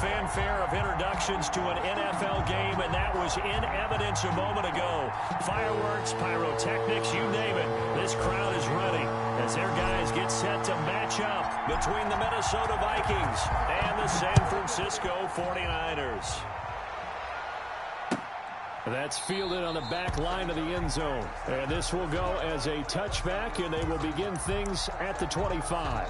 fanfare of introductions to an NFL game, and that was in evidence a moment ago. Fireworks, pyrotechnics, you name it. This crowd is ready as their guys get set to match up between the Minnesota Vikings and the San Francisco 49ers. That's fielded on the back line of the end zone. And this will go as a touchback, and they will begin things at the 25.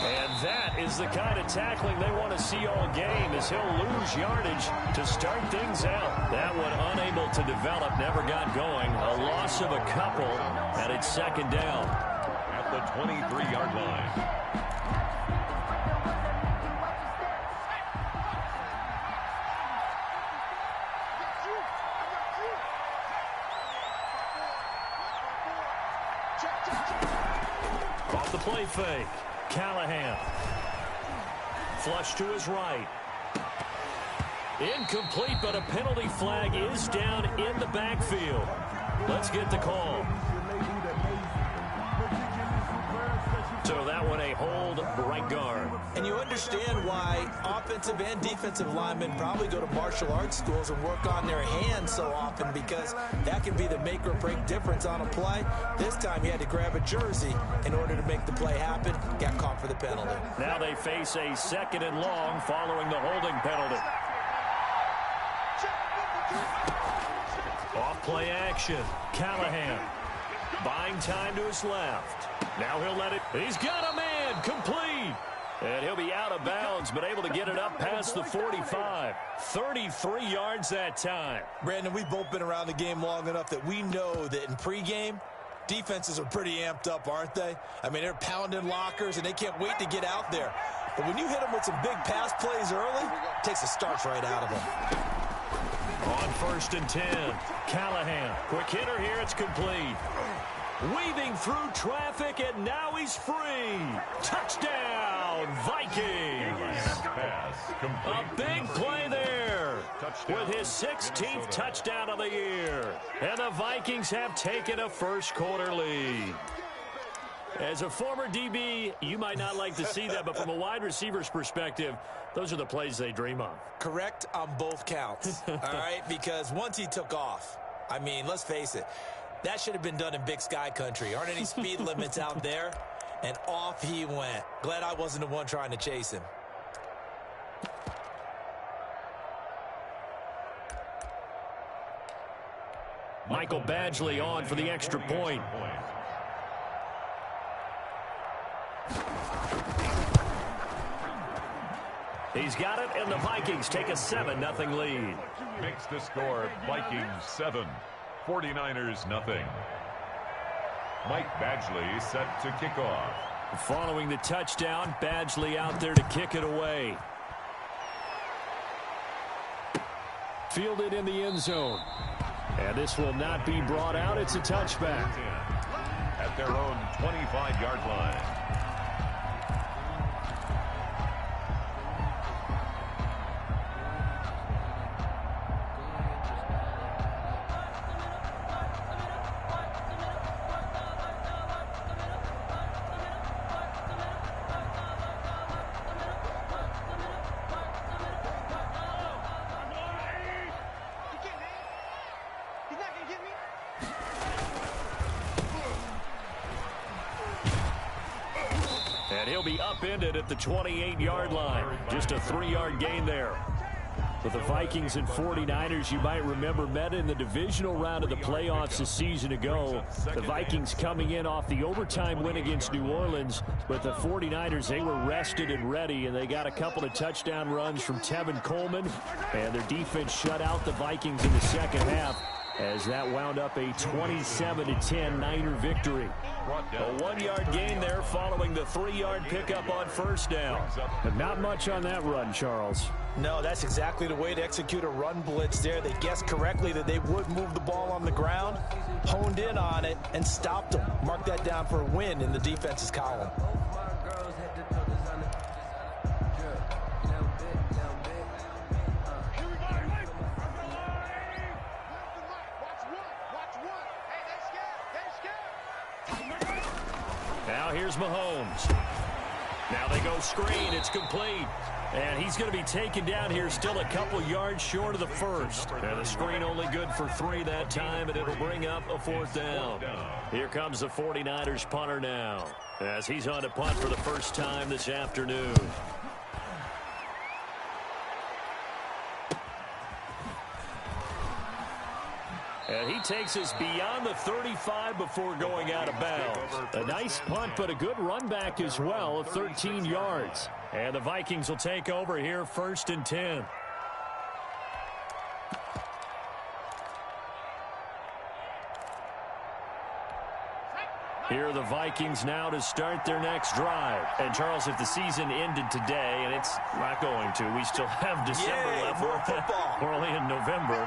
And that is the kind of tackling they want to see all game, as he'll lose yardage to start things out. That one unable to develop, never got going. A loss of a couple, and it's second down. At the 23-yard line. Off the play fake. Callahan. Flush to his right. Incomplete, but a penalty flag is down in the backfield. Let's get the call. So that one a hold, right guard. And you understand why offensive and defensive linemen probably go to martial arts schools and work on their hands so often, because that can be the make or break difference on a play. This time he had to grab a jersey in order to make the play happen. Got caught for the penalty. Now they face a second and long following the holding penalty. Off play action. Callahan buying time to his left. Now he'll let it. He's got a man. Complete. And he'll be out of bounds, but able to get it up past the 45. 33 yards that time. Brandon, we've both been around the game long enough that we know that in pregame, defenses are pretty amped up, aren't they? I mean, they're pounding lockers, and they can't wait to get out there. But when you hit them with some big pass plays early, it takes the starch right out of them. On 1st and 10, Callahan. Quick hitter here, it's complete. Weaving through traffic, and now he's free. Touchdown, Vikings. A big play there with his 16th touchdown of the year. And the Vikings have taken a first-quarter lead. As a former DB, you might not like to see that, but from a wide receiver's perspective, those are the plays they dream of. Correct on both counts, all right? Because once he took off, I mean, let's face it, that should have been done in Big Sky country. Aren't any speed limits out there? And off he went. Glad I wasn't the one trying to chase him. Michael Badgley on for the extra point. He's got it, and the Vikings take a 7-0 lead. Makes the score Vikings 7, 49ers nothing. Mike Badgley set to kick off. Following the touchdown, Badgley out there to kick it away. Fielded in the end zone. And this will not be brought out. It's a touchback. At their own 25-yard line. And he'll be upended at the 28-yard line. Just a 3-yard gain there. With the Vikings and 49ers, you might remember, met in the divisional round of the playoffs a season ago. The Vikings coming in off the overtime win against New Orleans. But the 49ers, they were rested and ready, and they got a couple of touchdown runs from Tevin Coleman. And their defense shut out the Vikings in the second half, as that wound up a 27-10 Niner victory. Brought down. A 1-yard gain there following the 3-yard pickup on first down. But not much on that run, Charles. No, that's exactly the way to execute a run blitz there. They guessed correctly that they would move the ball on the ground, honed in on it, and stopped them. Mark that down for a win in the defense's column. Now here's Mahomes. Now they go screen. It's complete. And he's going to be taken down here still a couple yards short of the first. And the screen only good for 3 that time, and it'll bring up a 4th down. Here comes the 49ers punter now, as he's on to punt for the first time this afternoon. And he takes us beyond the 35 before going out of bounds. A nice punt, but a good run back as well of 13 yards. And the Vikings will take over here 1st and 10. Here are the Vikings now to start their next drive. And, Charles, if the season ended today, and it's not going to, we still have December left. We're only in November.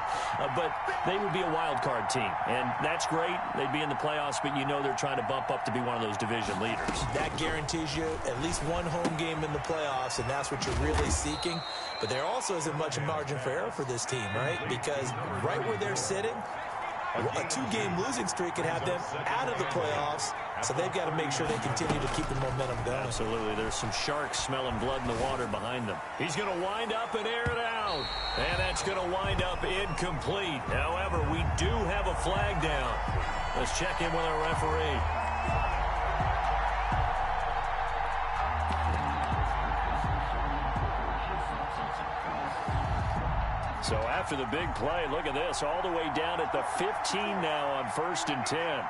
But they would be a wild card team. And that's great. They'd be in the playoffs, but you know they're trying to bump up to be one of those division leaders. That guarantees you at least one home game in the playoffs, and that's what you're really seeking. But there also isn't much margin for error for this team, right? Because right where they're sitting, a 2-game losing streak could have them out of the playoffs, so they've got to make sure they continue to keep the momentum going. Absolutely. There's some sharks smelling blood in the water behind them. He's going to wind up and air it out. And that's going to wind up incomplete. However, we do have a flag down. Let's check in with our referee. So after the big play, look at this, all the way down at the 15 now on 1st and 10.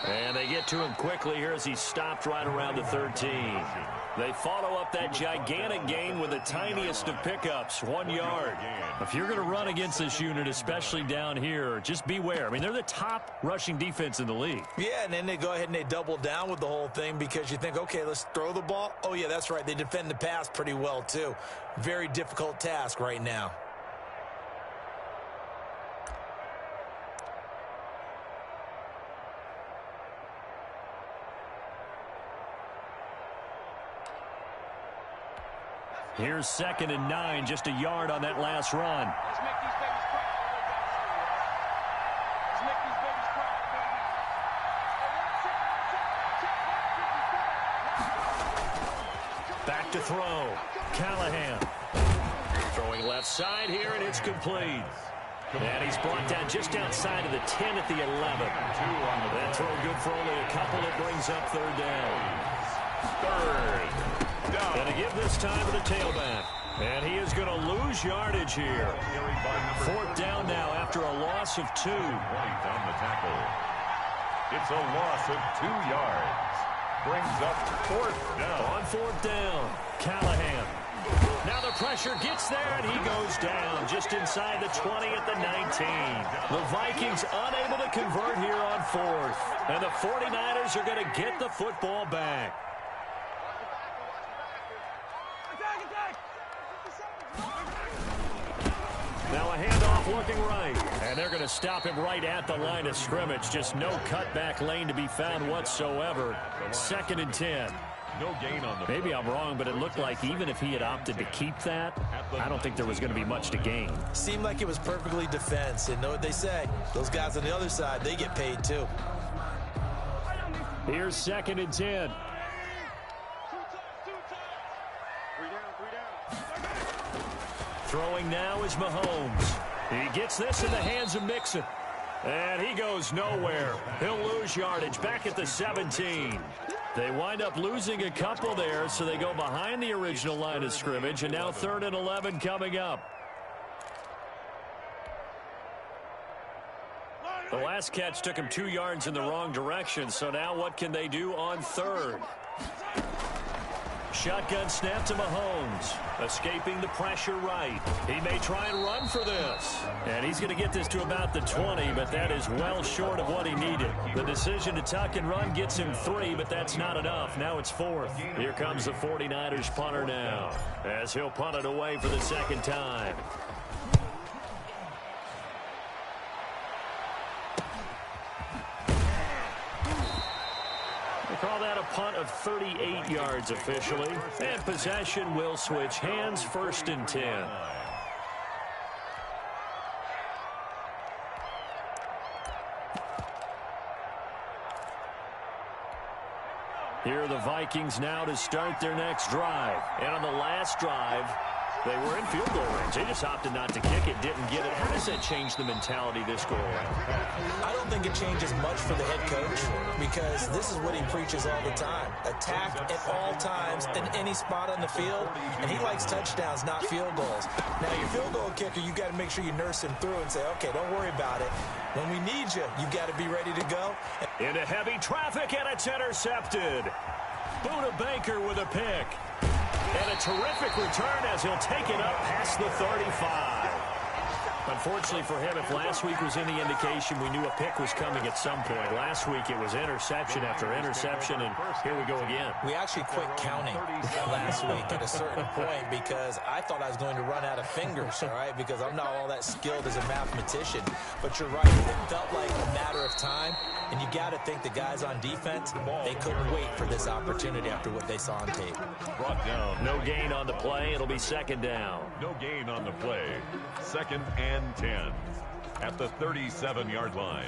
And they get to him quickly here as he stopped right around the 13. They follow up that gigantic gain with the tiniest of pickups, 1 yard. If you're going to run against this unit, especially down here, just beware. I mean, they're the top rushing defense in the league. Yeah, and then they go ahead and they double down with the whole thing because you think, okay, let's throw the ball. Oh, yeah, that's right. They defend the pass pretty well, too. Very difficult task right now. Here's 2nd and 9, just a yard on that last run. Let's make these babies cry. Let's make these babies cry, baby. Back to throw. Callahan. Throwing left side here, and it's complete. And he's brought down just outside of the 10 at the 11. That throw good for only a couple. It brings up 3rd down. 3rd. And to give this time to the tailback. And he is going to lose yardage here. 4th down now after a loss of 2. Right on the tackle. It's a loss of 2 yards. Brings up 4th down. On 4th down, Callahan. Now the pressure gets there, and he goes down just inside the 20 at the 19. The Vikings unable to convert here on 4th. And the 49ers are going to get the football back. Now a handoff looking right. And they're going to stop him right at the line of scrimmage. Just no cutback lane to be found whatsoever. 2nd and 10. No gain on the Maybe I'm wrong, but it looked like even if he had opted to keep that, I don't think there was going to be much to gain. Seemed like it was perfectly defense. And know what they say. Those guys on the other side, they get paid too. Here's 2nd and 10. Throwing now is Mahomes. He gets this in the hands of Mixon. And he goes nowhere. He'll lose yardage back at the 17. They wind up losing a couple there, so they go behind the original line of scrimmage, and now 3rd and 11 coming up. The last catch took him 2 yards in the wrong direction, so now what can they do on 3rd? Shotgun snap to Mahomes. Escaping the pressure right. He may try and run for this. And he's going to get this to about the 20, but that is well short of what he needed. The decision to tuck and run gets him 3, but that's not enough. Now it's 4th. Here comes the 49ers punter now, as he'll punt it away for the second time. Call that a punt of 38 yards officially. And possession will switch hands, 1st and 10. Here are the Vikings now to start their next drive. And on the last drive, they were in field goal range. They just opted not to kick it, didn't get it. How does that change the mentality this go around? I don't think it changes much for the head coach because this is what he preaches all the time. Attack at all times in any spot on the field, and he likes touchdowns, not field goals. Now, your field goal kicker, you got to make sure you nurse him through and say, okay, don't worry about it. When we need you, you got to be ready to go. Into heavy traffic, and it's intercepted. Buda Baker with a pick. And a terrific return as he'll take it up past the 35. Unfortunately for him, if last week was any indication, we knew a pick was coming at some point. Last week it was interception after interception, and here we go again. We actually quit counting last week at a certain point because I thought I was going to run out of fingers, all right, because I'm not all that skilled as a mathematician. But you're right, it felt like a matter of time, and you got to think the guys on defense, they couldn't wait for this opportunity after what they saw on tape. Brought down. No gain on the play. It'll be 2nd down. No gain on the play. 2nd and 10 at the 37-yard line.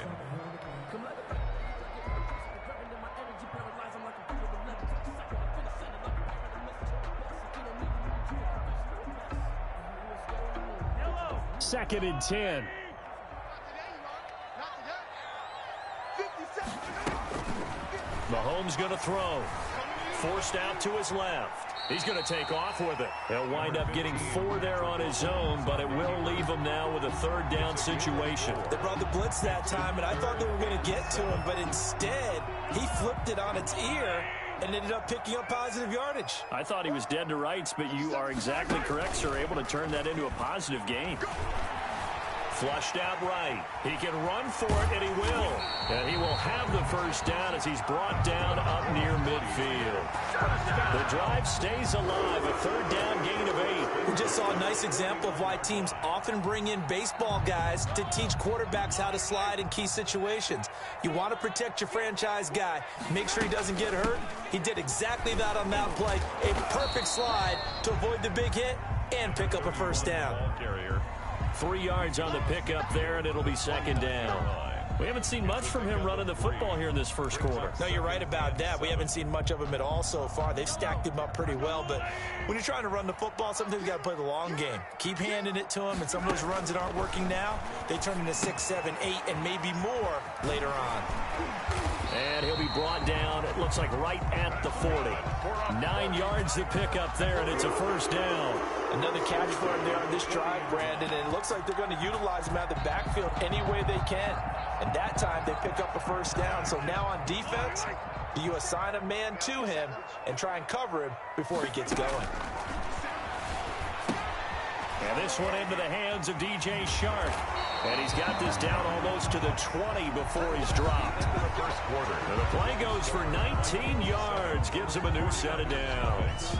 Second and 10. Mahomes going to throw. Forced out to his left. He's going to take off with it. He'll wind up getting 4 there on his own, but it will leave him now with a 3rd down situation. They brought the blitz that time, and I thought they were going to get to him, but instead, he flipped it on its ear and ended up picking up positive yardage. I thought he was dead to rights, but you are exactly correct, sir. Able to turn that into a positive gain. Flushed out right. He can run for it, and he will. And he will have the 1st down as he's brought down up near midfield. The drive stays alive. A 3rd down gain of 8. We just saw a nice example of why teams often bring in baseball guys to teach quarterbacks how to slide in key situations. You want to protect your franchise guy. Make sure he doesn't get hurt. He did exactly that on that play. A perfect slide to avoid the big hit and pick up a 1st down. 3 yards on the pickup there, and it'll be 2nd down. We haven't seen much from him running the football here in this first quarter. No, you're right about that. We haven't seen much of him at all so far. They've stacked him up pretty well, but when you're trying to run the football, sometimes you got to play the long game. Keep handing it to him, and some of those runs that aren't working now, they turn into 6, 7, 8, and maybe more later on. And he'll be brought down, it looks like right at the 40. 9 yards to pick up there, and it's a 1st down. Another catch for him there on this drive, Brandon, and it looks like they're going to utilize him out of the backfield any way they can. And that time they pick up a 1st down. So now on defense, do you assign a man to him and try and cover him before he gets going? And this one into the hands of DJ Shark. And he's got this down almost to the 20 before he's dropped. And the play goes for 19 yards, gives him a new set of downs.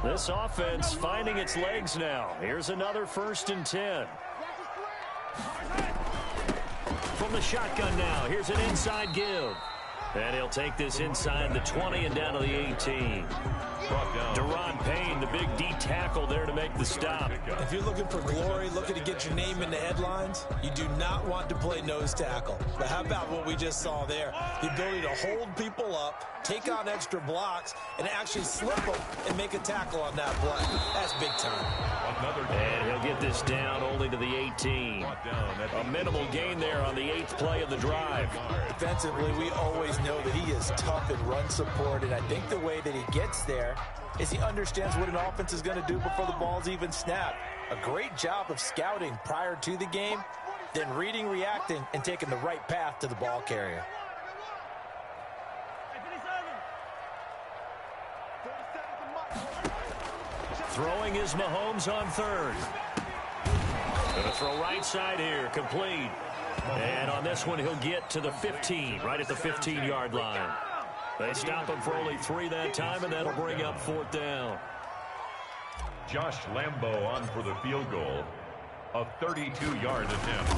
This offense finding its legs now. Here's another 1st and 10. From the shotgun now, here's an inside give. And he'll take this inside the 20 and down to the 18. Deron Payne, the big D tackle there to make the stop. If you're looking for glory, looking to get your name in the headlines, you do not want to play nose tackle. But how about what we just saw there? The ability to hold people up, take on extra blocks, and actually slip them and make a tackle on that play. That's big time. And he'll get this down only to the 18. A minimal gain there on the 8th play of the drive. Defensively, we always know that he is tough in run support, and I think the way that he gets there is he understands what an offense is going to do before the ball's even snapped. A great job of scouting prior to the game, then reading, reacting, and taking the right path to the ball carrier. Throwing is Mahomes on third. Going to throw right side here, complete. And on this one, he'll get to the 15, right at the 15-yard line. They stop him for only 3 that time, and that'll bring up 4th down. Josh Lambo on for the field goal. A 32-yard attempt.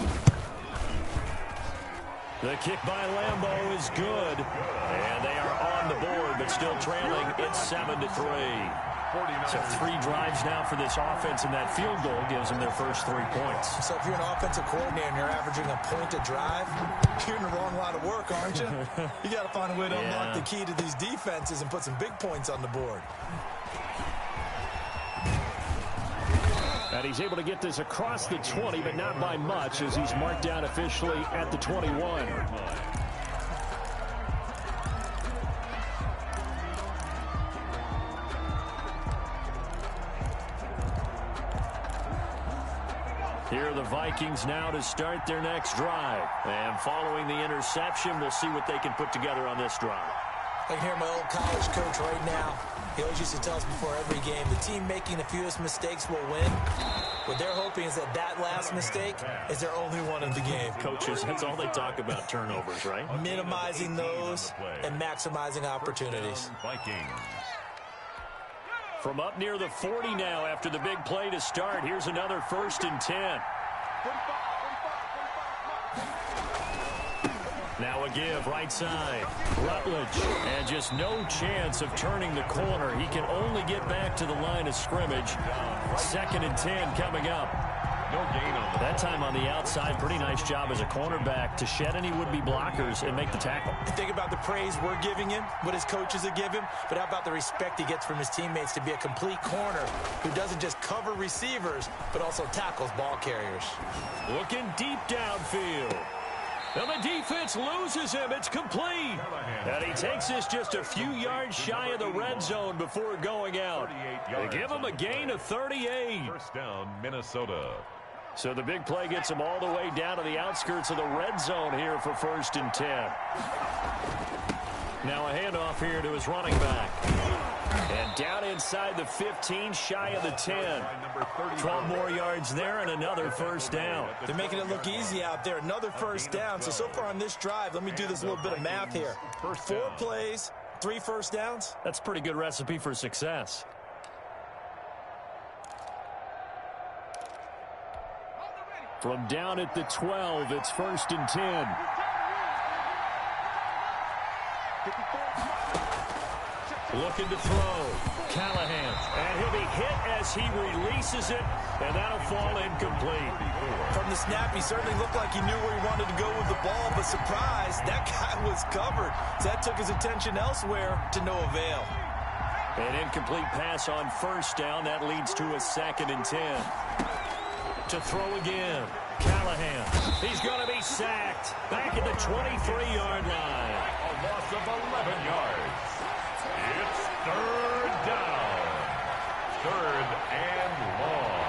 The kick by Lambo is good. And they are on the board, but still trailing. It's 7-3. So 3 drives now for this offense, and that field goal gives them their first 3 points. So if you're an offensive coordinator and you're averaging a point a drive, you're in the wrong line of work, aren't you? You got to find a way to unlock the key to these defenses and put some big points on the board. And he's able to get this across the 20, but not by much, as he's marked down officially at the 21. Here are the Vikings now to start their next drive. And following the interception, we'll see what they can put together on this drive. I can hear my old college coach right now. He always used to tell us before every game, the team making the fewest mistakes will win. What they're hoping is that last mistake is their only one in the game. Coaches, that's all they talk about, turnovers, right? Minimizing those and maximizing opportunities. Vikings. From up near the 40 now after the big play to start. Here's another 1st and 10. Now a give, right side. Rutledge. And just no chance of turning the corner. He can only get back to the line of scrimmage. 2nd and 10 coming up. No gain on that time on the outside. Pretty nice job as a cornerback to shed any would-be blockers and make the tackle. Think about the praise we're giving him, what his coaches have given him, but how about the respect he gets from his teammates to be a complete corner who doesn't just cover receivers, but also tackles ball carriers. Looking deep downfield. And the defense loses him. It's complete. And he takes this just a few yards shy of the red zone before going out. They give him a gain of 38. 1st down, Minnesota. So the big play gets him all the way down to the outskirts of the red zone here for 1st and 10. Now a handoff here to his running back. And down inside the 15, shy of the 10. 12 more yards there and another 1st down. They're making it look easy out there. Another 1st down. So far on this drive, let me do this little bit of math here. 4 plays, 3 1st downs. That's a pretty good recipe for success. From down at the 12, it's 1st and 10. Looking to throw. Callahan. And he'll be hit as he releases it, and that'll fall incomplete. From the snap, he certainly looked like he knew where he wanted to go with the ball, but surprise, that guy was covered. So that took his attention elsewhere to no avail. An incomplete pass on 1st down. That leads to a 2nd and 10. To throw again. Callahan. He's going to be sacked. Back at the 23-yard line. A loss of 11 yards. It's 3rd down. 3rd and long.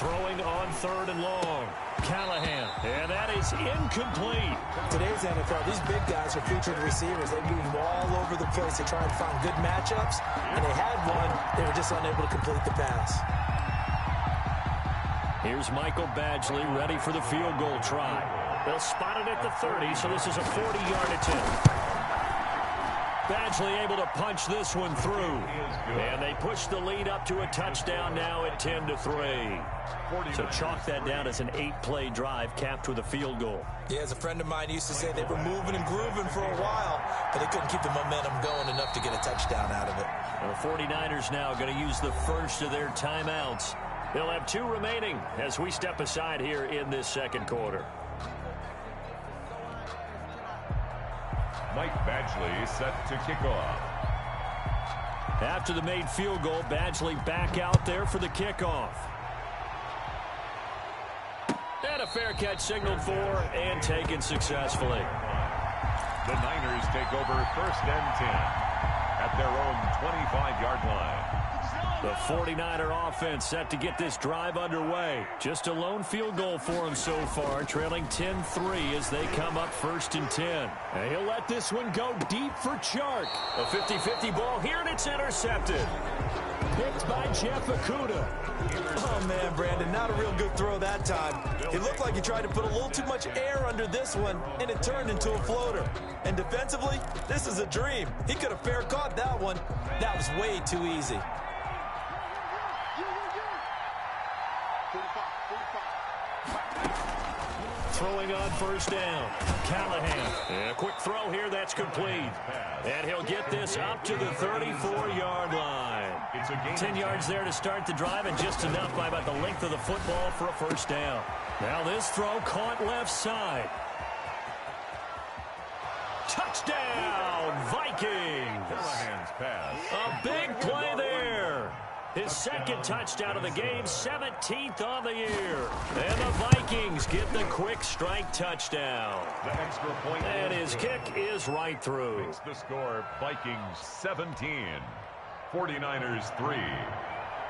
Throwing on 3rd and long. Callahan. And that is incomplete. Today's NFL, these big guys are featured receivers. They move all over the place to try and find good matchups. And they had one. They were just unable to complete the pass. Here's Michael Badgley ready for the field goal try. They'll spot it at the 30, so this is a 40-yard attempt. Badgley able to punch this one through. And they push the lead up to a touchdown now at 10-3. So chalk that down as an 8-play drive capped with a field goal. Yeah, as a friend of mine used to say, they were moving and grooving for a while, but they couldn't keep the momentum going enough to get a touchdown out of it. The 49ers now going to use the first of their timeouts. They'll have 2 remaining as we step aside here in this 2nd quarter. Mike Badgley set to kick off. After the made field goal, Badgley back out there for the kickoff. And a a fair catch signaled for and taken successfully. The Niners take over 1st and 10 at their own 25-yard line. The 49er offense set to get this drive underway. Just a lone field goal for them so far, trailing 10-3 as they come up 1st and 10. And he'll let this one go deep for Chark. A 50-50 ball here, and it's intercepted. Picked by Jeff Okudah. Oh, man, Brandon, not a real good throw that time. It looked like he tried to put a little too much air under this one, and it turned into a floater. And defensively, this is a dream. He could have fair caught that one. That was way too easy. Throwing on 1st down. Callahan. And a quick throw here, that's complete. And he'll get this up to the 34-yard line. 10 yards there to start the drive, and just enough by about the length of the football for a 1st down. Now this throw caught left side. Touchdown, Vikings! Callahan's pass. A big play there. His 2nd touchdown of the game, 17th on the year. And the Vikings get the quick strike touchdown. The extra point. And his kick is right through. Makes the score Vikings 17, 49ers 3.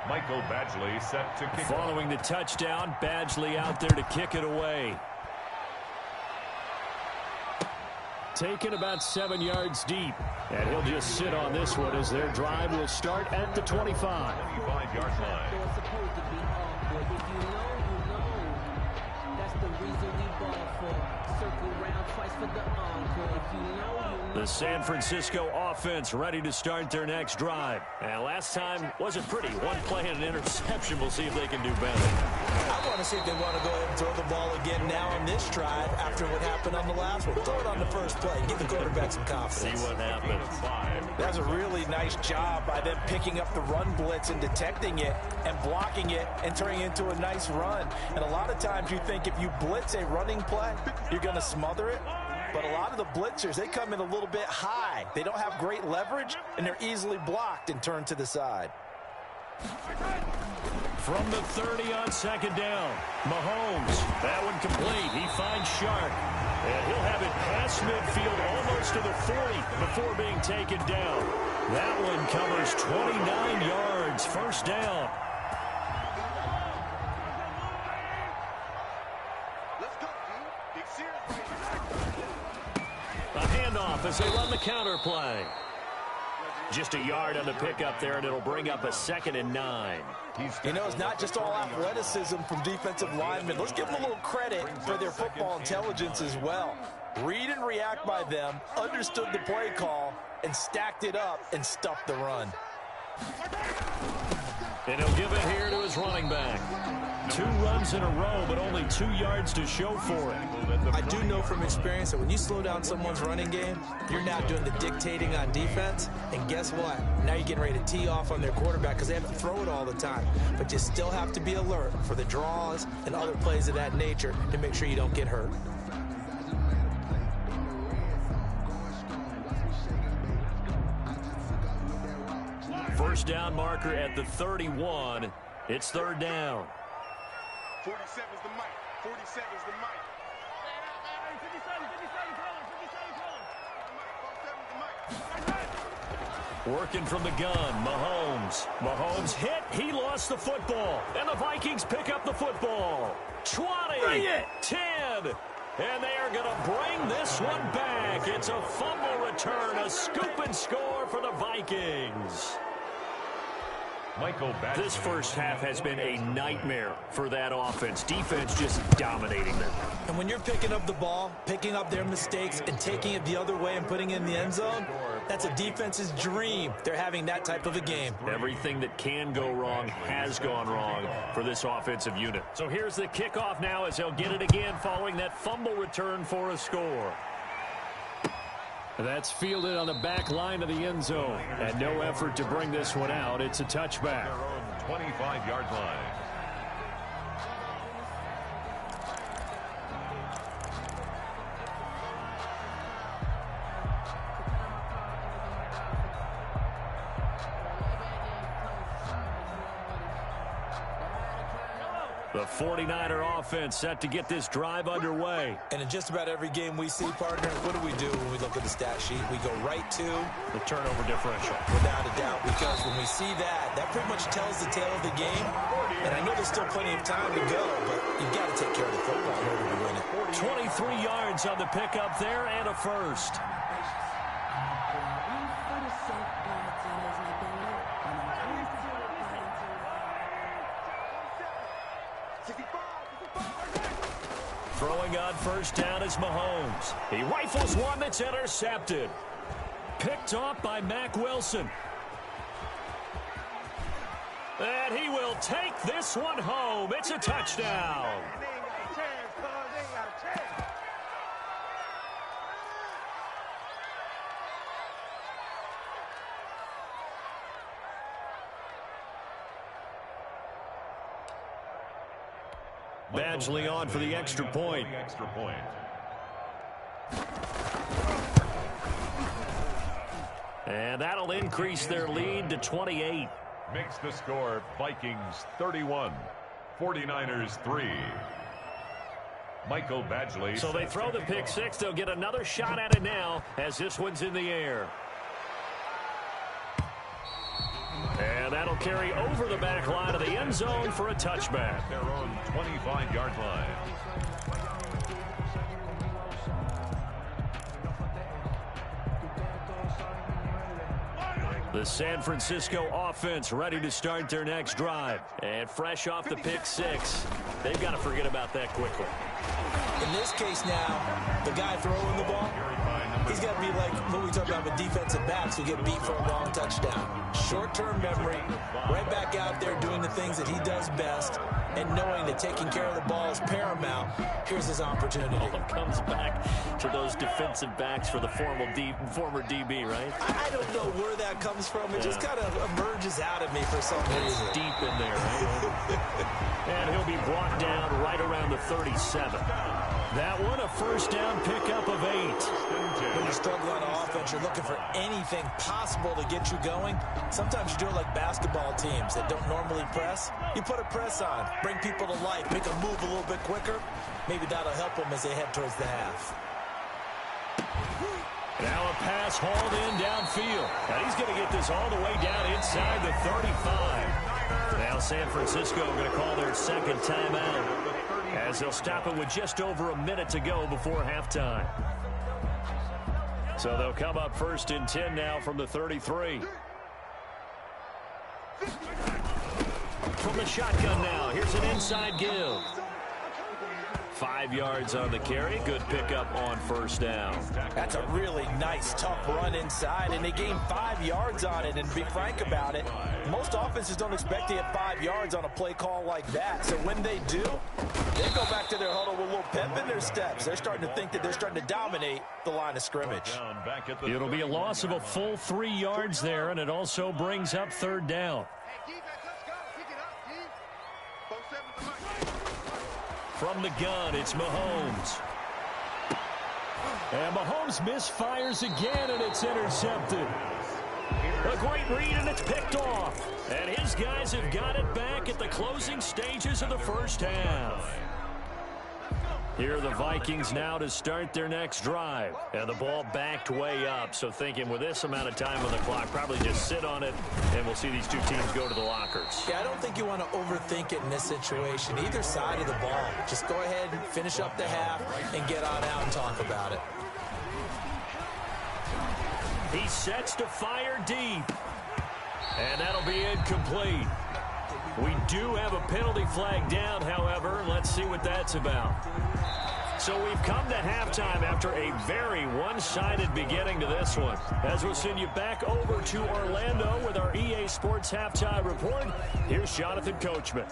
Michael Badgley set to kick. Following the touchdown, Badgley out there to kick it away. Taken about 7 yards deep. And he'll just sit on this one as their drive will start at the 25. 25-yard line. The San Francisco offense ready to start their next drive. And last time wasn't pretty. One play and an interception. We'll see if they can do better. I want to see if they want to go ahead and throw the ball again now on this drive after what happened on the last one. Throw it on the first play. Give the quarterback some confidence. See what happens. That was a really nice job by them picking up the run blitz and detecting it and blocking it and turning it into a nice run. And a lot of times you think if you blitz a running play, you're going to smother it. But a lot of the blitzers, they come in a little bit high. They don't have great leverage, and they're easily blocked and turned to the side. From the 30 on 2nd down, Mahomes. That one complete. He finds Chark. And he'll have it past midfield almost to the 40 before being taken down. That one covers 29 yards. 1st down. A handoff as they run the counter play. Just a yard on the pickup there, and it'll bring up a 2nd and 9. You know, it's not just all athleticism from defensive linemen. Let's give them a little credit for their football intelligence as well. Read and react by them, understood the play call, and stacked it up and stuffed the run. And he'll give it here to his running back. 2 runs in a row, but only 2 yards to show for it. I do know from experience that when you slow down someone's running game, you're now doing the dictating on defense. And guess what? Now you're getting ready to tee off on their quarterback because they have to throw it all the time. But you still have to be alert for the draws and other plays of that nature to make sure you don't get hurt. First down marker at the 31. It's 3rd down. 47's the mic. 47's the mic. 47's the mic. Working from the gun, Mahomes. Mahomes hit. He lost the football. And the Vikings pick up the football. 20. 10. And they are going to bring this one back. It's a fumble return. A scoop and score for the Vikings. Michael Badgley. This first half has been a nightmare for that offense. Defense just dominating them. And when you're picking up the ball, picking up their mistakes, and taking it the other way and putting it in the end zone, that's a defense's dream. They're having that type of a game. Everything that can go wrong has gone wrong for this offensive unit. So here's the kickoff now as they'll get it again following that fumble return for a score. That's fielded on the back line of the end zone. And no effort to bring this one out. It's a touchback. Their own 25-yard line. The 49er offense set to get this drive underway. And in just about every game we see, partners, what do when we look at the stat sheet? We go right to the turnover differential. Without a doubt, because when we see that pretty much tells the tale of the game. And I know there's still plenty of time to go, but you've got to take care of the football in order to win it. 23 yards on the pickup there and a first. Throwing on first down is Mahomes. He rifles one that's intercepted. Picked off by Mack Wilson. And he will take this one home. It's a touchdown. Badgley on for the extra point. And that'll increase their lead to 28. Makes the score Vikings 31, 49ers 3. Michael Badgley. So they throw the pick six. They'll get another shot at it now as this one's in the air. And that'll carry over the back line of the end zone for a touchback. Their own 25-yard line. The San Francisco offense ready to start their next drive. And fresh off the pick six, they've got to forget about that quickly. In this case now, the guy throwing the ball, he's got to be like what we talk about with defensive backs who get beat for a long touchdown. Short-term memory, right back out there doing the things that he does best, and knowing that taking care of the ball is paramount. Here's his opportunity. It comes back to those defensive backs for the former DB, right? I don't know where that comes from. It just kind of emerges out of me for some reason. It's deep in there, right? And he'll be brought down right around the 37. That one, a first down pickup of 8. When you struggle on offense, you're looking for anything possible to get you going. Sometimes you do it like basketball teams that don't normally press. You put a press on, bring people to life, make them move a little bit quicker. Maybe that'll help them as they head towards the half. Now a pass hauled in downfield. And he's going to get this all the way down inside the 35. Now San Francisco going to call their second timeout as they'll stop it with just over a minute to go before halftime. So they'll come up first and 10 now from the 33. From the shotgun now, here's an inside give. 5 yards on the carry. Good pickup on first down. That's a really nice, tough run inside, and they gained 5 yards on it. And to be frank about it, most offenses don't expect to get 5 yards on a play call like that. So when they do, they go back to their huddle with a little pep in their steps. They're starting to think that they're starting to dominate the line of scrimmage. It'll be a loss of a full 3 yards there, and it also brings up third down. From the gun, it's Mahomes. And Mahomes misfires again, and it's intercepted. A great read, and it's picked off. And his guys have got it back at the closing stages of the first half. Here are the Vikings now to start their next drive. And the ball backed way up, so thinking with this amount of time on the clock, probably just sit on it, and we'll see these two teams go to the lockers. Yeah, I don't think you want to overthink it in this situation. Either side of the ball. Just go ahead and finish up the half and get on out and talk about it. He sets to fire deep. And that'll be incomplete. We do have a penalty flag down, however. Let's see what that's about. So we've come to halftime after a very one-sided beginning to this one. As we'll send you back over to Orlando with our EA Sports Halftime Report, here's Jonathan Coachman.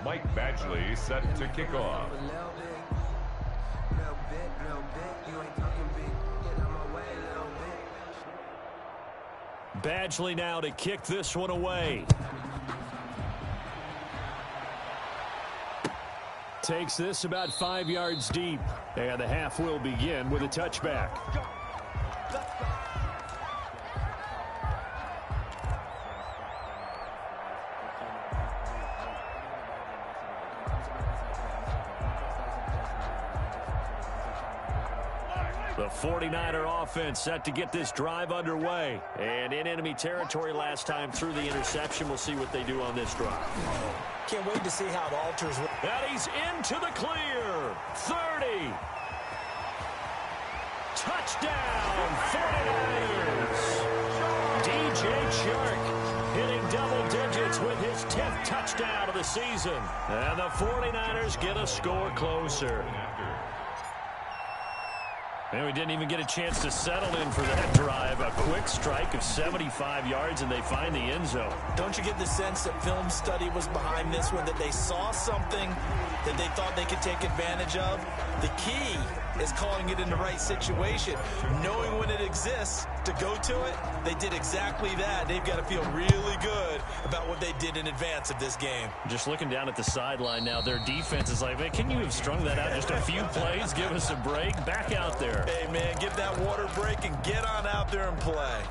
Mike Badgley set to kick off. Badgley now to kick this one away. Takes this about 5 yards deep. And the half will begin with a touchback. The 49er offense set to get this drive underway. And in enemy territory last time through the interception. We'll see what they do on this drive. Can't wait to see how it alters. And he's into the clear. 30. Touchdown, 49ers. DJ Chark hitting double digits with his 10th touchdown of the season. And the 49ers get a score closer. And we didn't even get a chance to settle in for that drive. A quick strike of 75 yards, and they find the end zone. Don't you get the sense that film study was behind this one, that they saw something that they thought they could take advantage of? The key is calling it in the right situation, knowing when it exists to go to it. They did exactly that. They've got to feel really good about what they did in advance of this game. Just looking down at the sideline now, their defense is like, man, can you have strung that out just a few plays? Give us a break. Back out there. Hey, man, give that water break and get on out there and play.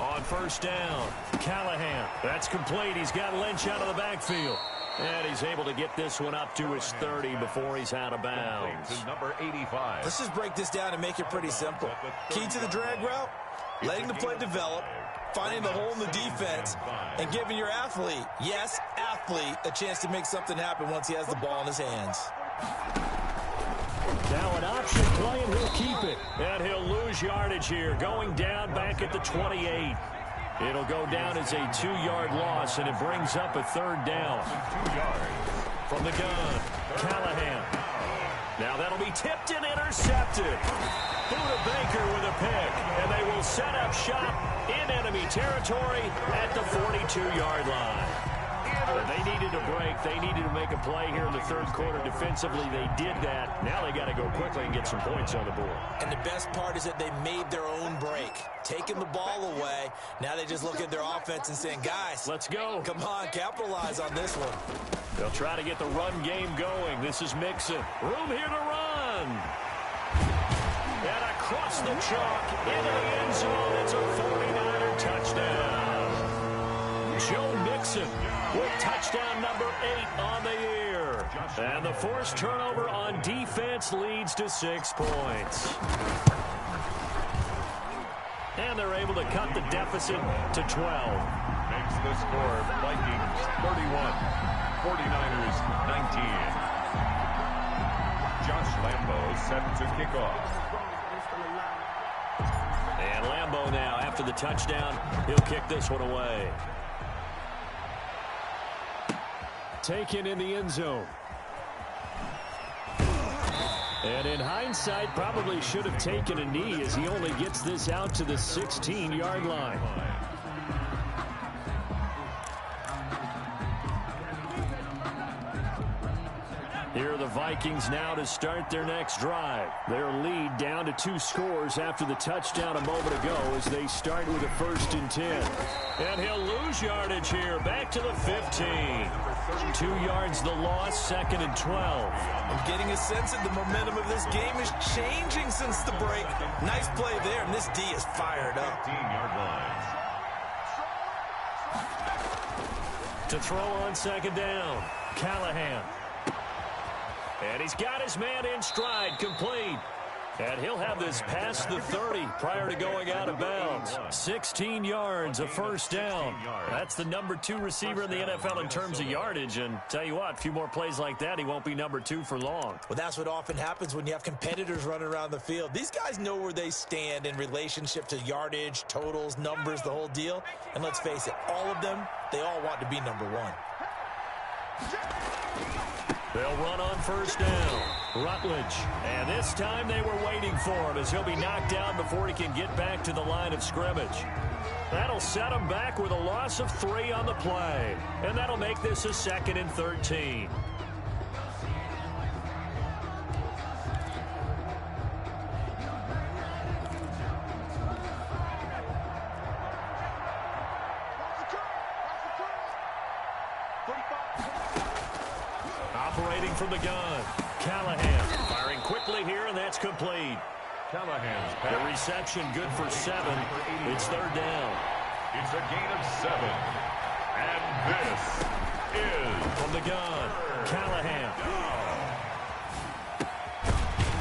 On first down, Callahan. That's complete. He's got Lynch out of the backfield. And he's able to get this one up to his 30 before he's out of bounds. Number 85. Let's just break this down and make it pretty simple. Key to the drag route, letting the play develop, finding the hole in the defense, and giving your athlete, yes, athlete, a chance to make something happen once he has the ball in his hands. Now an option play, and he'll keep it. And he'll lose yardage here, going down back at the 28. It'll go down as a 2-yard loss, and it brings up a third down. 2 yards. From the gun, Callahan. Now that'll be tipped and intercepted. Buda Baker with a pick, and they will set up shop in enemy territory at the 42-yard line. They needed a break. They needed to make a play here in the third quarter. Defensively, they did that. Now they got to go quickly and get some points on the board. And the best part is that they made their own break, taking the ball away. Now they just look at their offense and saying, guys, let's go. Come on, capitalize on this one. They'll try to get the run game going. This is Mixon. Room here to run. And across the chalk into the end zone. It's a 49er touchdown. Joe Mixon with touchdown number 8 on the year. And the forced turnover on defense leads to 6 points. And they're able to cut the deficit to 12. Makes the score Vikings 31, 49ers 19. Josh Lambo set to kick off. And Lambo now, after the touchdown, he'll kick this one away. Taken in the end zone. And in hindsight, probably should have taken a knee as he only gets this out to the 16-yard line. Here are the Vikings now to start their next drive. Their lead down to 2 scores after the touchdown a moment ago as they start with a 1st and 10. And he'll lose yardage here, back to the 15. 2 yards the loss, 2nd and 12. I'm getting a sense that the momentum of this game is changing since the break. Nice play there, and this D is fired up. 15-yard line. To throw on 2nd down, Callahan. And he's got his man in stride, complete. And he'll have this past the 30 prior to going out of bounds. 16 yards, a 1st down. That's the number 2 receiver in the NFL in terms of yardage. And tell you what, a few more plays like that, he won't be number 2 for long. Well, that's what often happens when you have competitors running around the field. These guys know where they stand in relationship to yardage, totals, numbers, the whole deal. And let's face it, all of them, they all want to be number 1. They'll run on 1st down. Rutledge. And this time they were waiting for him as he'll be knocked down before he can get back to the line of scrimmage. That'll set him back with a loss of 3 on the play. And that'll make this a 2nd and 13. Operating from the gun, Callahan firing quickly here, and that's complete. Callahan's The pass. reception good for 7. It's third down. It's a gain of 7. And this is From the gun, Callahan.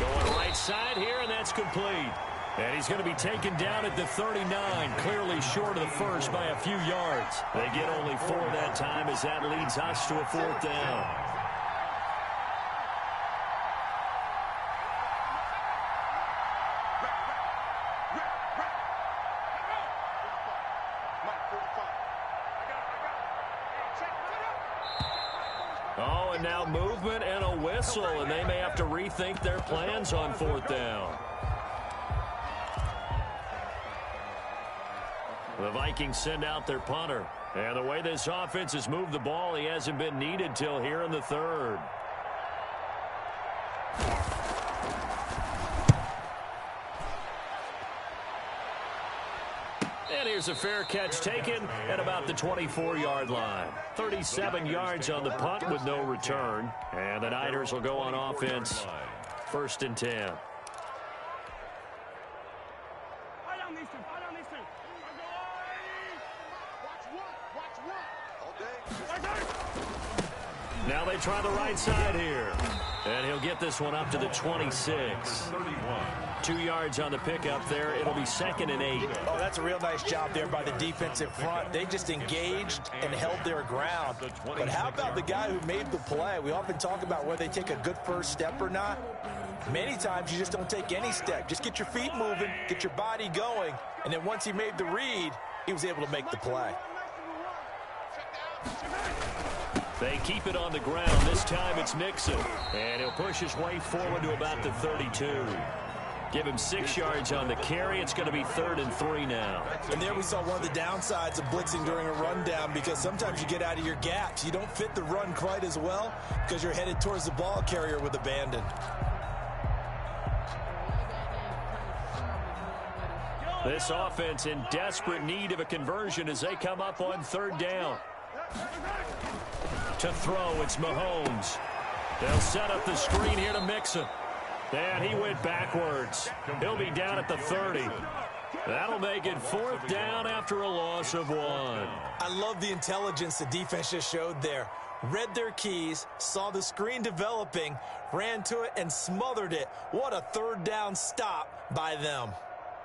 Going right side here, and that's complete. And he's going to be taken down at the 39, clearly short of the first by a few yards. They get only 4 that time as that leads us to a 4th down. Oh, and now movement and a whistle, and they may have to rethink their plans on 4th down. The Vikings send out their punter. And the way this offense has moved the ball, he hasn't been needed till here in the 3rd. And here's a fair catch taken at about the 24-yard line. 37 yards on the punt with no return. And the Niners will go on offense. 1st and 10. Now they try the right side here. And he'll get this one up to the 26. 2 yards on the pickup there. It'll be 2nd and 8. Oh, that's a real nice job there by the defensive front. They just engaged and held their ground. But how about the guy who made the play? We often talk about whether they take a good first step or not. Many times you just don't take any step. Just get your feet moving, get your body going, and then once he made the read, he was able to make the play. They keep it on the ground. This time it's Mixon. And he'll push his way forward to about the 32. Give him 6 yards on the carry. It's going to be 3rd and 3 now. And there we saw one of the downsides of blitzing during a rundown, because sometimes you get out of your gaps. You don't fit the run quite as well because you're headed towards the ball carrier with abandon. This offense in desperate need of a conversion as they come up on 3rd down. To throw, it's Mahomes. They'll set up the screen here to Mixon. And he went backwards. He'll be down at the 30. That'll make it 4th down after a loss of 1. I love the intelligence the defense just showed there. Read their keys, saw the screen developing, ran to it, and smothered it. What a 3rd down stop by them.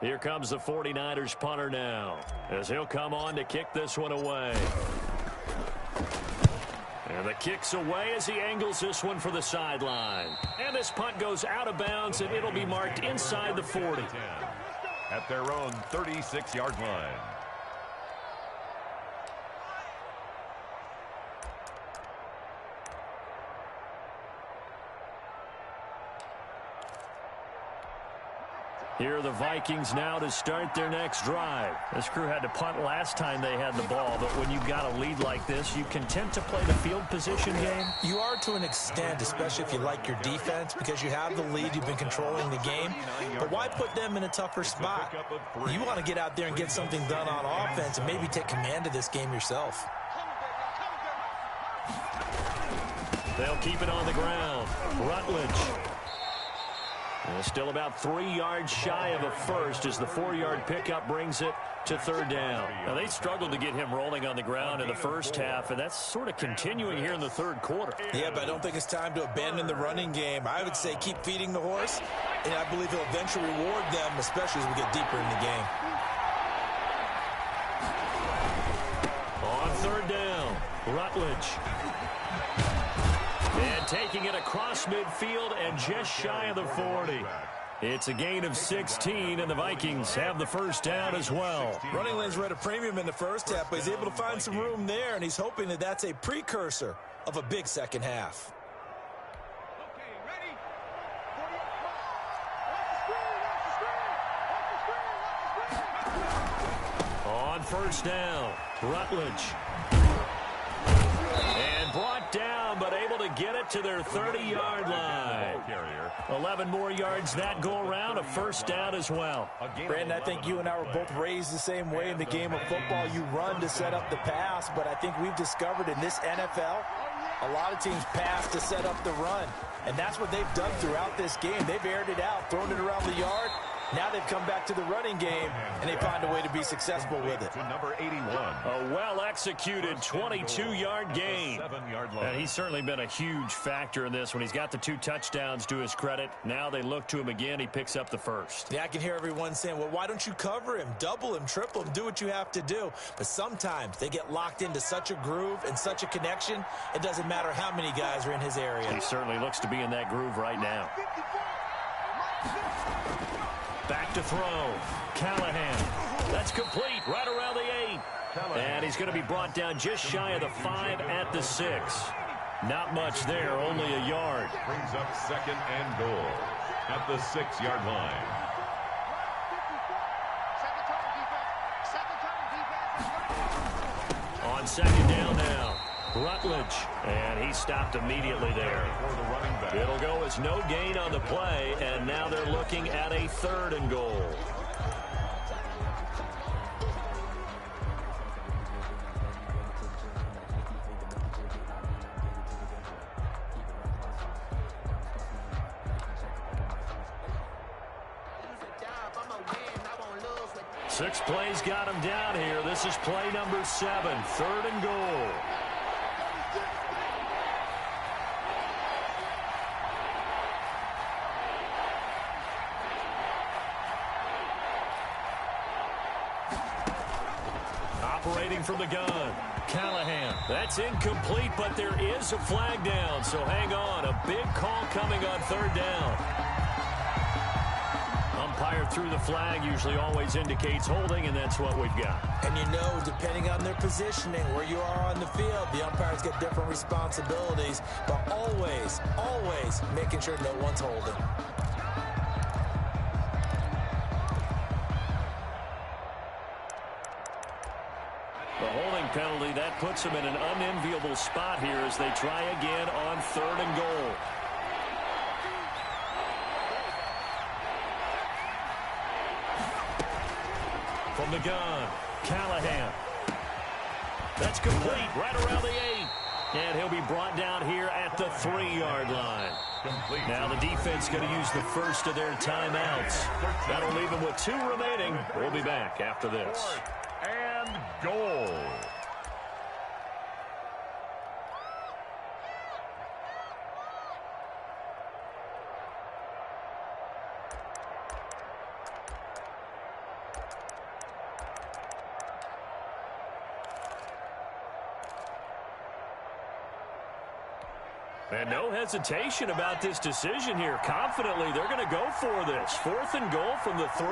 Here comes the 49ers punter now, as he'll come on to kick this one away. And the kick's away as he angles this one for the sideline. And this punt goes out of bounds, and it'll be marked inside the 40. at their own 36-yard line. Here are the Vikings now to start their next drive. This crew had to punt last time they had the ball, but when you've got a lead like this, you can tend to play the field position game. You are to an extent, especially if you like your defense, because you have the lead, you've been controlling the game. But why put them in a tougher spot? You want to get out there and get something done on offense and maybe take command of this game yourself. They'll keep it on the ground. Rutledge. Still about 3 yards shy of a first as the 4-yard pickup brings it to third down. Now, they struggled to get him rolling on the ground in the first half, and that's sort of continuing here in the third quarter. Yeah, but I don't think it's time to abandon the running game. I would say keep feeding the horse, and I believe he'll eventually reward them, especially as we get deeper in the game. On third down, Rutledge. And taking it across midfield and just shy of the 40. It's a gain of 16, and the Vikings have the first down as well. Running lanes were at a premium in the first half, but he's able to find some room there, and he's hoping that that's a precursor of a big second half. On first down, Rutledge. And brought down, but able to get it to their 30-yard line. 11 more yards that go around, a first down as well. Brandon, I think you and I were both raised the same way in the game of football. You run to set up the pass, but I think we've discovered in this NFL, A lot of teams pass to set up the run, and that's what they've done throughout this game. They've aired it out, thrown it around the yard. Now they've come back to the running game, and they find a way to be successful with it. To number 81. A well-executed 22-yard gain. 7-yard line. And he's certainly been a huge factor in this when he's got the 2 touchdowns to his credit. Now they look to him again. He picks up the first. Yeah, I can hear everyone saying, well, why don't you cover him, double him, triple him, do what you have to do. But sometimes they get locked into such a groove and such a connection, it doesn't matter how many guys are in his area. He certainly looks to be in that groove right now. Back to throw. Callahan. That's complete right around the 8. And he's going to be brought down just shy of the 5 at the 6. Not much there, only a yard. Brings up 2nd and goal at the 6-yard line. On 2nd down now. Rutledge. And he stopped immediately there. For the running back. It'll go as no gain on the play, and now they're looking at a 3rd and goal. Six plays got him down here. This is play number 7, 3rd and goal. Operating from the gun. Callahan. That's incomplete, but there is a flag down, so hang on. A big call coming on 3rd down. Umpire through the flag usually always indicates holding, and that's what we've got. And you know, depending on their positioning, where you are on the field, the umpires get different responsibilities, but always, always making sure no one's holding. The holding penalty, that puts them in an unenviable spot here as they try again on 3rd and goal. From the gun, Callahan. That's complete right around the 8. And he'll be brought down here at the 3-yard line. Complete. Now the defense going to use the first of their timeouts. That'll leave them with 2 remaining. We'll be back after this. And goal. And no hesitation about this decision here. Confidently, they're going to go for this. 4th and goal from the 3.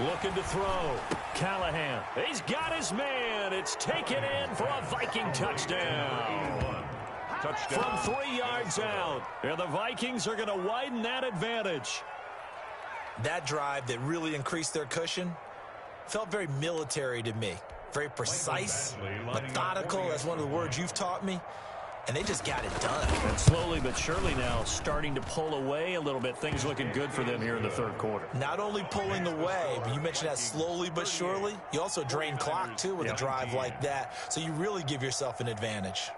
Looking to throw. Callahan. He's got his man. It's taken in for a Viking touchdown. Touchdown. From 3 yards out. And the Vikings are going to widen that advantage. That drive that really increased their cushion felt very military to me. Very precise, methodical. That's one of the words you've taught me. And they just got it done. And slowly but surely now starting to pull away a little bit. Things looking good for them here in the 3rd quarter. Not only pulling away, but you mentioned that slowly but surely. You also drain clock, too, with a drive like that. So you really give yourself an advantage.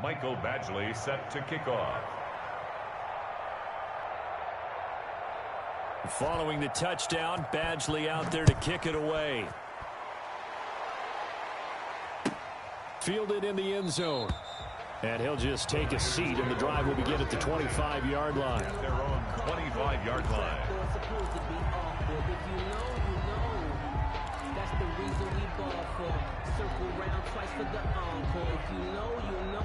Michael Badgley set to kick off. Following the touchdown, Badgley out there to kick it away. Fielded in the end zone. And he'll just take a seat, and the drive will begin at the 25-yard line. At their own 25-yard line. That's the reason we ball for. Circle round twice for the encore. If you know, you know.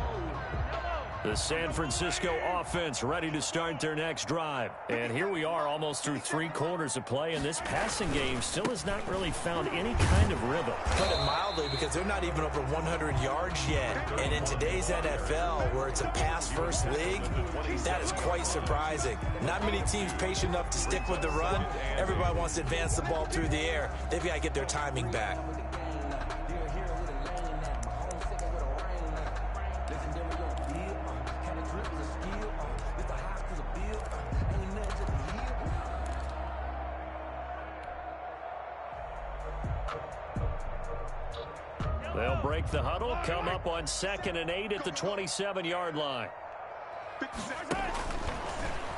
The San Francisco offense ready to start their next drive. And here we are almost through 3 quarters of play, and this passing game still has not really found any kind of rhythm. Put it mildly, because they're not even over 100 yards yet. And in today's NFL, where it's a pass-first league, that is quite surprising. Not many teams patient enough to stick with the run. Everybody wants to advance the ball through the air. They've got to get their timing back. They'll break the huddle, come up on 2nd and 8 at the 27-yard line.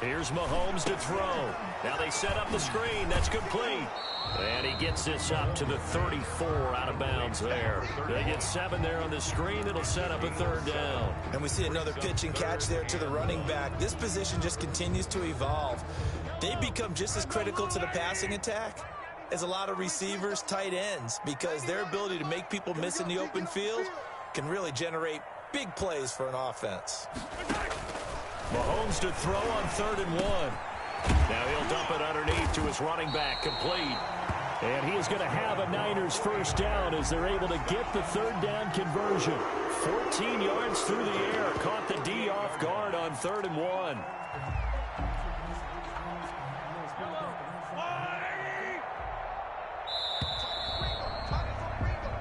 Here's Mahomes to throw. Now they set up the screen. That's complete. And he gets this up to the 34 out of bounds there. They get 7 there on the screen. It'll set up a 3rd down. And we see another pitch and catch there to the running back. This position just continues to evolve. They become just as critical to the passing attack as a lot of receivers, tight ends, because their ability to make people miss in the open field can really generate big plays for an offense. Mahomes to throw on 3rd and 1. Now he'll dump it underneath to his running back, complete. And he is going to have a Niners 1st down as they're able to get the 3rd down conversion. 14 yards through the air, caught the D off guard on 3rd and 1.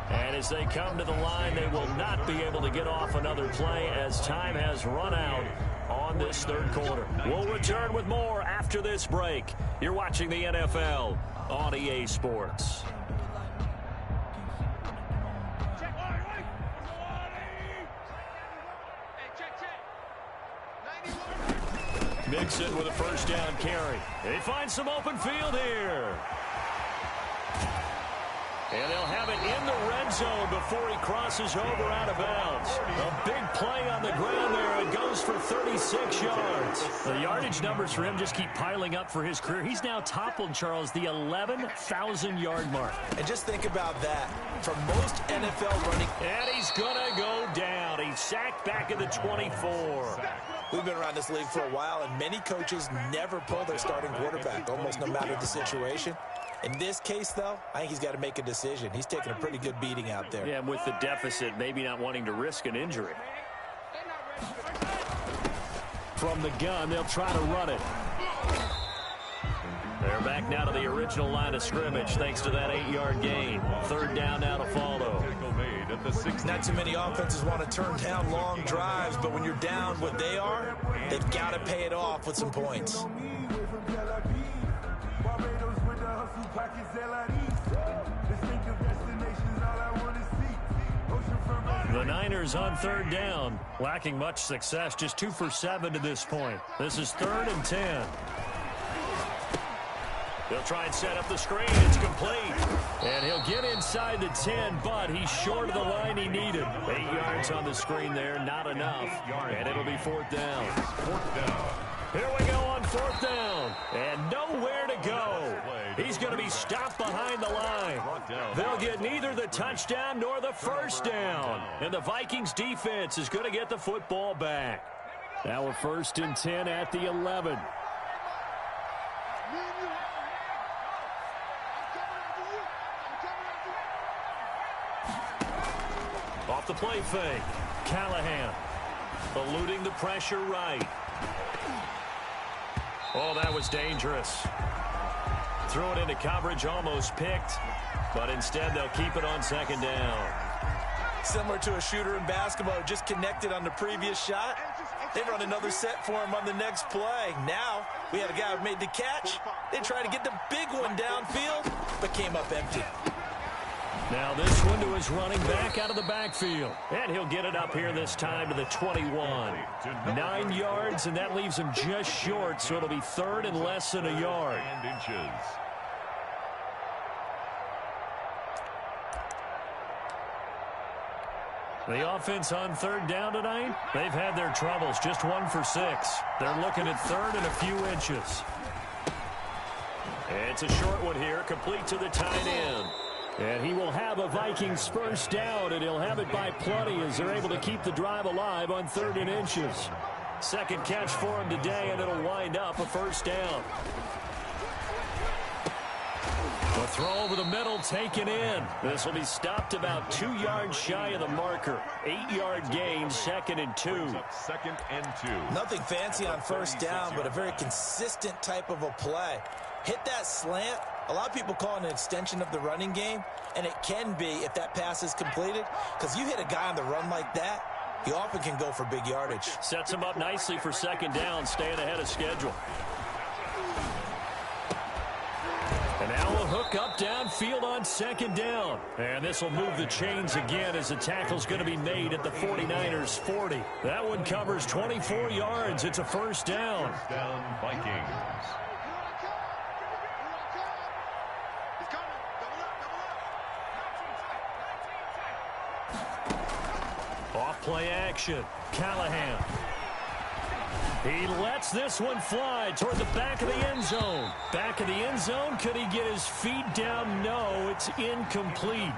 And as they come to the line, they will not be able to get off another play as time has run out on this 3rd quarter. We'll return with more after this break. You're watching the NFL on EA Sports. Mixon with a 1st down carry. They find some open field here. And they'll have it in the red zone before he crosses over out of bounds. A big play on the ground there. It goes for 36 yards. The yardage numbers for him just keep piling up for his career. He's now toppled, Charles, the 11,000-yard mark. And just think about that. For most NFL running... And he's going to go down. He's sacked back at the 24. We've been around this league for a while, and many coaches never pull their starting quarterback, almost no matter the situation. In this case, though, I think he's got to make a decision. He's taking a pretty good beating out there. Yeah, with the deficit, maybe not wanting to risk an injury. From the gun, they'll try to run it. They're back now to the original line of scrimmage thanks to that 8-yard gain. 3rd down now to follow. Not too many offenses want to turn down long drives, but when you're down what they are, they've got to pay it off with some points. The Niners on 3rd down, lacking much success, just 2 for 7 to this point. This is 3rd and 10. They'll try and set up the screen. It's complete. And he'll get inside the 10, but he's short of the line he needed. 8 yards on the screen there, not enough. And it'll be 4th down. 4th down. Here we go on 4th down. And nowhere to go. He's going to be stopped behind the line. They'll get neither the touchdown nor the 1st down. And the Vikings defense is going to get the football back. Now a 1st and 10 at the 11. Off the play fake. Callahan eluding the pressure right. Oh, that was dangerous. Threw it into coverage, almost picked, but instead they'll keep it on 2nd down. Similar to a shooter in basketball, just connected on the previous shot. They run another set for him on the next play. Now, we had a guy who made the catch. They tried to get the big one downfield, but came up empty. Now this one to his running back out of the backfield. And he'll get it up here this time to the 21. 9 yards, and that leaves him just short, so it'll be 3rd and less than a yard. The offense on 3rd down tonight, they've had their troubles, just 1 for 6. They're looking at 3rd and a few inches. It's a short one here, complete to the tight end. And he will have a Vikings 1st down, and he'll have it by plenty as they're able to keep the drive alive on 3rd and inches. 2nd catch for him today, and it'll wind up a 1st down. The throw over the middle taken in. This will be stopped about 2 yards shy of the marker. 8-yard gain, 2nd and 2. 2nd and 2. Nothing fancy on 1st down, but a very consistent type of a play. Hit that slant. A lot of people call it an extension of the running game, and it can be if that pass is completed, because you hit a guy on the run like that, he often can go for big yardage. Sets him up nicely for 2nd down, staying ahead of schedule. And now a hook look up downfield on second down. And this will move the chains again as the tackle's going to be made at the 49ers 40. That one covers 24 yards. It's a first down. First down, Vikings. Off play action. Callahan. He lets this one fly toward the back of the end zone. Back of the end zone. Could he get his feet down? No, it's incomplete.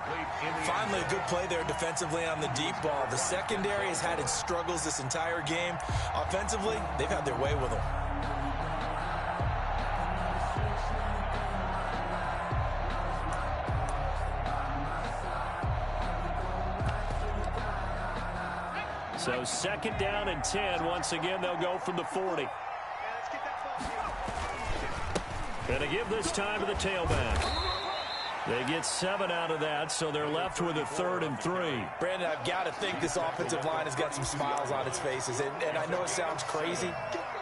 Finally, a good play there defensively on the deep ball. The secondary has had its struggles this entire game. Offensively, they've had their way with them. So second down and 10. Once again, they'll go from the 40. And to give this time to the tailback. They get 7 out of that, so they're left with a 3rd and 3. Brandon, I've got to think this offensive line has got some smiles on its faces. And I know it sounds crazy,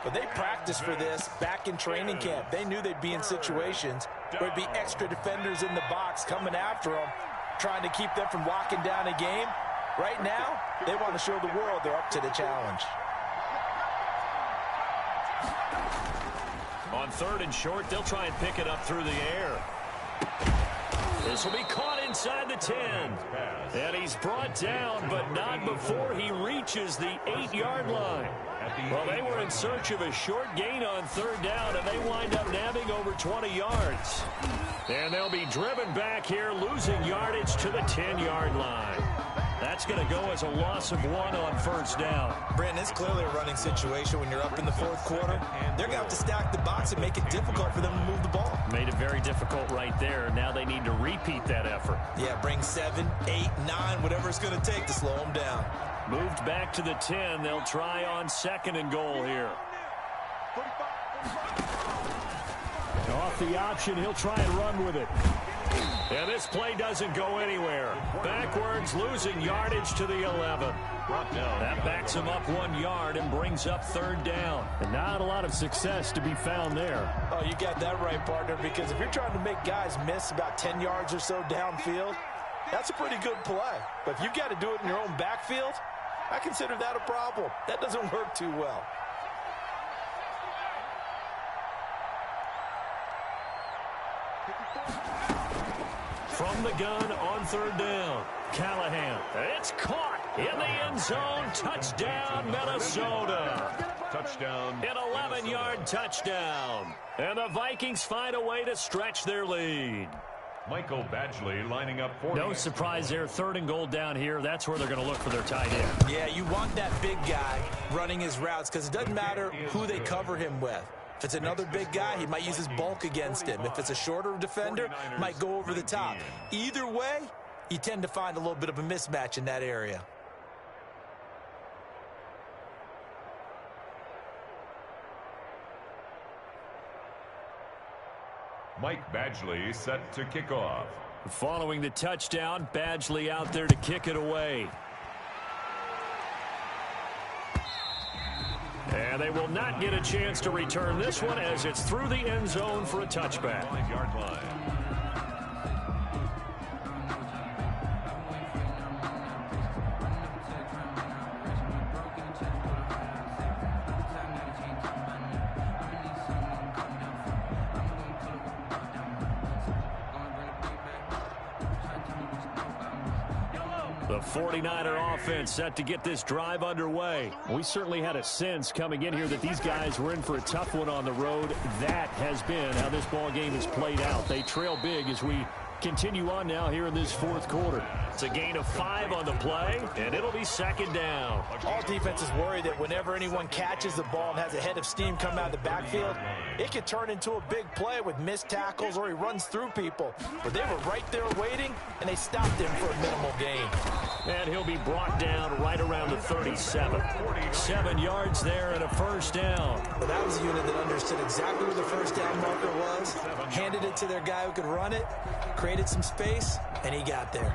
but they practiced for this back in training camp. They knew they'd be in situations where there'd be extra defenders in the box coming after them, trying to keep them from locking down a game. Right now, they want to show the world they're up to the challenge. On 3rd and short, they'll try and pick it up through the air. This will be caught inside the 10. And he's brought down, but not before he reaches the 8-yard line. Well, they were in search of a short gain on 3rd down, and they wind up nabbing over 20 yards. And they'll be driven back here, losing yardage to the 10-yard line. That's going to go as a loss of 1 on 1st down. Brandon, it's clearly a running situation when you're up in the 4th quarter. They're going to have to stack the box and make it difficult for them to move the ball. Made it very difficult right there. Now they need to repeat that effort. Yeah, bring 7, 8, 9, whatever it's going to take to slow them down. Moved back to the 10. They'll try on 2nd and goal here. Off the option, he'll try and run with it. And this play doesn't go anywhere. Backwards, losing yardage to the 11. That backs him up 1 yard and brings up 3rd down. And not a lot of success to be found there. Oh, you got that right, partner, because if you're trying to make guys miss about 10 yards or so downfield, that's a pretty good play. But if you've got to do it in your own backfield, I consider that a problem. That doesn't work too well. From the gun on 3rd down, Callahan. It's caught in the end zone. Touchdown, Minnesota. Touchdown. An 11-yard touchdown. And the Vikings find a way to stretch their lead. Michael Badgley lining up for No surprise there. 3rd and goal down here. That's where they're going to look for their tight end. Yeah, you want that big guy running his routes because it doesn't matter who they cover him with. If it's another big guy, he might use his bulk against him. If it's a shorter defender, might go over the top. Either way, you tend to find a little bit of a mismatch in that area. Mike Badgley set to kick off. Following the touchdown, Badgley out there to kick it away. And they will not get a chance to return this one as it's through the end zone for a touchback. 5-yard line. The 49er offense set to get this drive underway. We certainly had a sense coming in here that these guys were in for a tough one on the road. That has been how this ball game has played out. They trail big as we continue on now here in this 4th quarter. It's a gain of 5 on the play, and it'll be 2nd down. All defenses worry that whenever anyone catches the ball and has a head of steam come out of the backfield, it could turn into a big play with missed tackles or he runs through people. But they were right there waiting, and they stopped him for a minimal gain. And he'll be brought down right around the 37. 7 yards there and a first down. But that was a unit that understood exactly where the first down marker was, handed it to their guy who could run it, created some space, and he got there.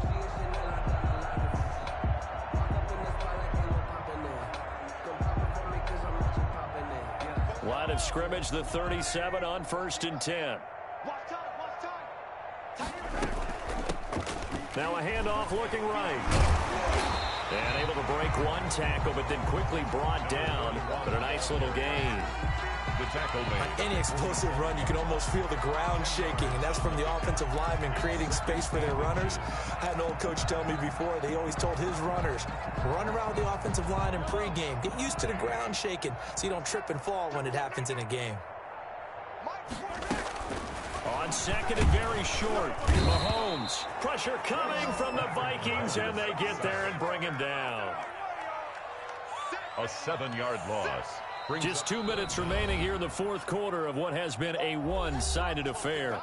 Line of scrimmage, the 37 on 1st and 10. Now a handoff looking right. And able to break one tackle, but then quickly brought down. But a nice little gain. The tackle made. On any explosive run, you can almost feel the ground shaking, and that's from the offensive linemen creating space for their runners. I had an old coach tell me before, they always told his runners, run around the offensive line in pregame. Get used to the ground shaking so you don't trip and fall when it happens in a game. On second and very short, Mahomes. Pressure coming from the Vikings, and they get there and bring him down. A 7-yard loss. Just 2 minutes remaining here in the fourth quarter of what has been a one-sided affair.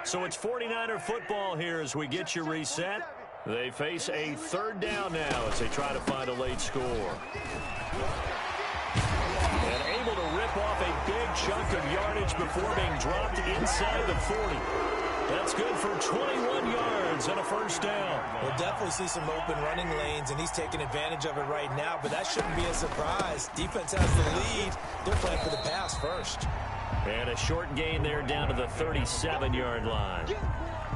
So it's 49er football here as we get you reset. They face a third down now as they try to find a late score. And able to rip off a big chunk of yardage before being dropped inside the 40. That's good for 21 yards and a first down. We'll definitely see some open running lanes, and he's taking advantage of it right now, but that shouldn't be a surprise. Defense has the lead. They're playing for the pass first. And a short gain there down to the 37-yard line.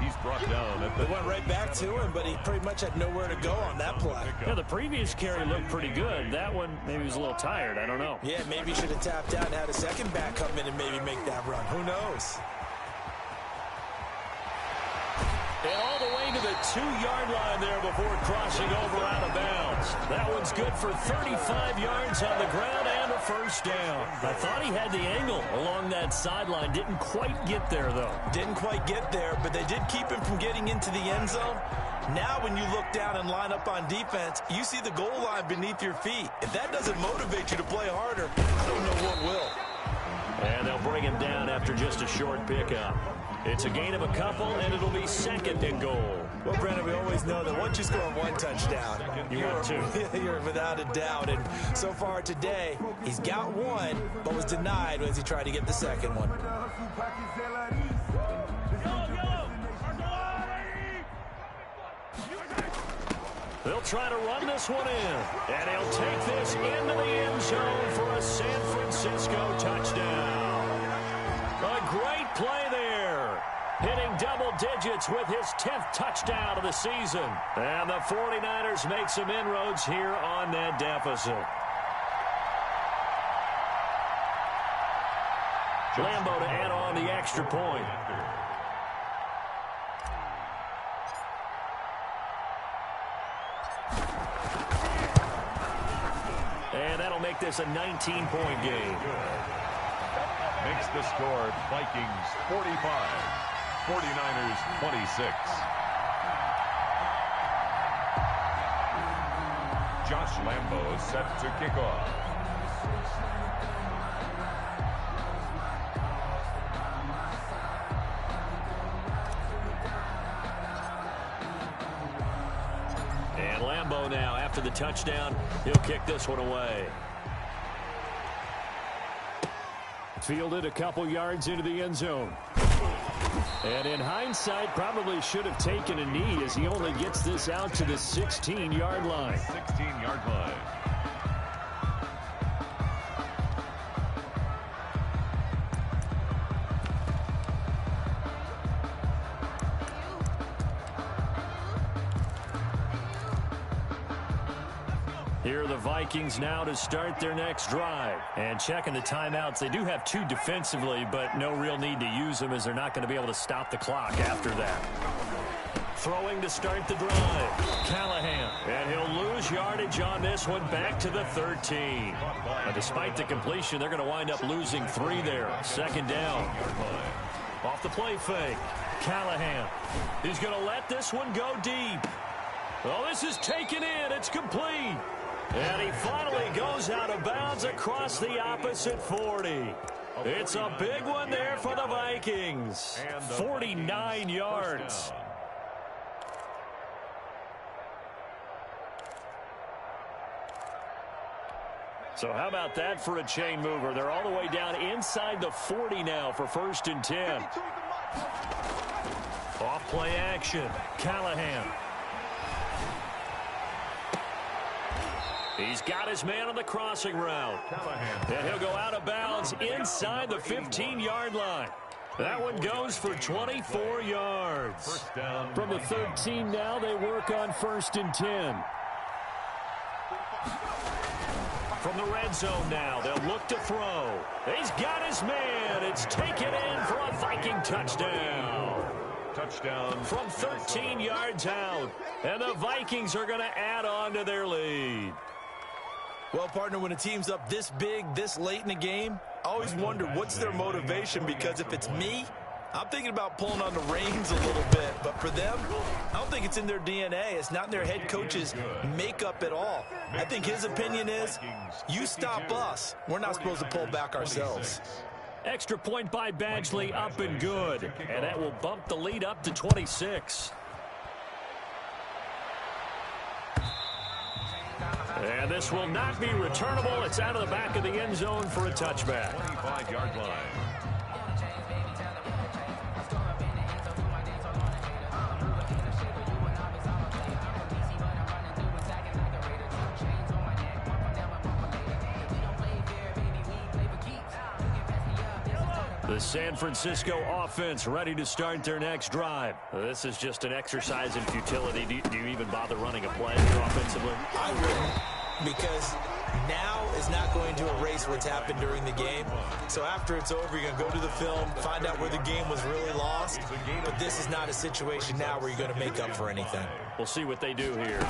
He's brought down at the... They went right back to him, but he pretty much had nowhere to go on that play. Yeah, the previous carry looked pretty good. That one, maybe he was a little tired. I don't know. Yeah, maybe he should have tapped out and had a second back come in and maybe make that run. Who knows? And all the way to the 2-yard line there before crossing over out of bounds. That one's good for 35 yards on the ground and a first down. I thought he had the angle along that sideline. Didn't quite get there, though. Didn't quite get there, but they did keep him from getting into the end zone. Now when you look down and line up on defense, you see the goal line beneath your feet. If that doesn't motivate you to play harder, I don't know what will. And they'll bring him down after just a short pickup. It's a gain of a couple, and it'll be second and goal. Well, Brandon, we always know that once you score one touchdown, you're without a doubt. And so far today, he's got one, but was denied as he tried to get the second one. They'll try to run this one in, and he'll take this into the end zone for a San Francisco touchdown. A great play there, hitting double digits with his 10th touchdown of the season. And the 49ers make some inroads here on that deficit. Lambo to add on the extra point. And that'll make this a 19-point game. Makes the score Vikings 45, 49ers 26. Josh Lambo is set to kick off. And Lambo now, after the touchdown, he'll kick this one away. Fielded a couple yards into the end zone. And in hindsight, probably should have taken a knee as he only gets this out to the 16-yard line. 16-yard line. Here are the Vikings now to start their next drive. And checking the timeouts, they do have two defensively, but no real need to use them as they're not going to be able to stop the clock after that. Throwing to start the drive, Callahan. And he'll lose yardage on this one back to the 13. Now, despite the completion, they're going to wind up losing 3 there. Second down. Off the play fake, Callahan. He's going to let this one go deep. Well, this is taken in. It's complete. And he finally goes out of bounds across the opposite 40. It's a big one there for the Vikings. 49 yards. So how about that for a chain mover? They're all the way down inside the 40 now for 1st and 10. Off play action. Callahan. He's got his man on the crossing route. And he'll go out of bounds inside the 15-yard line. That one goes for 24 yards. From the 13 now, they work on 1st and 10. From the red zone now, they'll look to throw. He's got his man. It's taken in for a Viking touchdown. Touchdown. From 13 yards out. And the Vikings are going to add on to their lead. Well, partner, when a team's up this big, this late in the game, I always wonder what's their motivation, because if it's me, I'm thinking about pulling on the reins a little bit. But for them, I don't think it's in their DNA. It's not in their head coach's makeup at all. I think his opinion is, you stop us. We're not supposed to pull back ourselves. Extra point by Badgley, up and good. And that will bump the lead up to 26. And this will not be returnable. It's out of the back of the end zone for a touchback. 25-yard line. The San Francisco offense ready to start their next drive. This is just an exercise in futility. Do you even bother running a play offensively? I wouldn't, because now is not going to erase what's happened during the game. So after it's over, you're going to go to the film, find out where the game was really lost. But this is not a situation now where you're going to make up for anything. We'll see what they do here.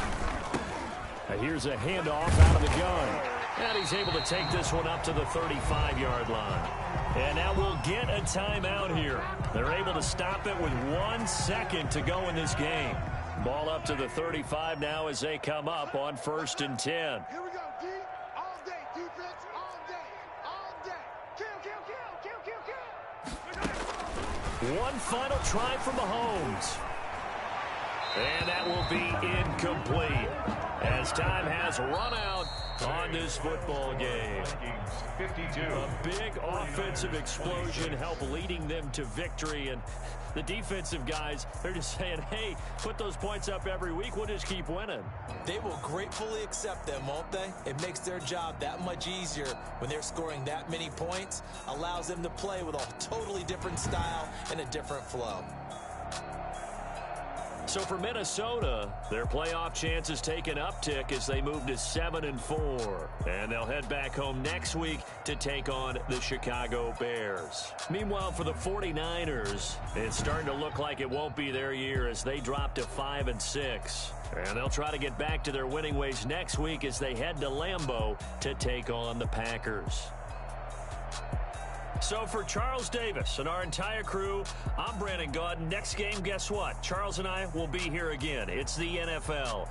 Here's a handoff out of the gun. And he's able to take this one up to the 35-yard line. And now we'll get a timeout here. They're able to stop it with 1 second to go in this game. Ball up to the 35 now as they come up on 1st and 10. Here we go, D. All day, defense, all day, all day. Kill. One final try from Mahomes. And that will be incomplete, as time has run out on this football game. 52. A big offensive explosion helped leading them to victory. And the defensive guys, they're just saying, hey, put those points up every week. We'll just keep winning. They will gratefully accept them, won't they? It makes their job that much easier when they're scoring that many points. Allows them to play with a totally different style and a different flow. So for Minnesota, their playoff chances take an uptick as they move to 7-4. And they'll head back home next week to take on the Chicago Bears. Meanwhile, for the 49ers, it's starting to look like it won't be their year as they drop to 5-6. And they'll try to get back to their winning ways next week as they head to Lambeau to take on the Packers. So for Charles Davis and our entire crew, I'm Brandon Gaudin. Next game, guess what? Charles and I will be here again. It's the NFL.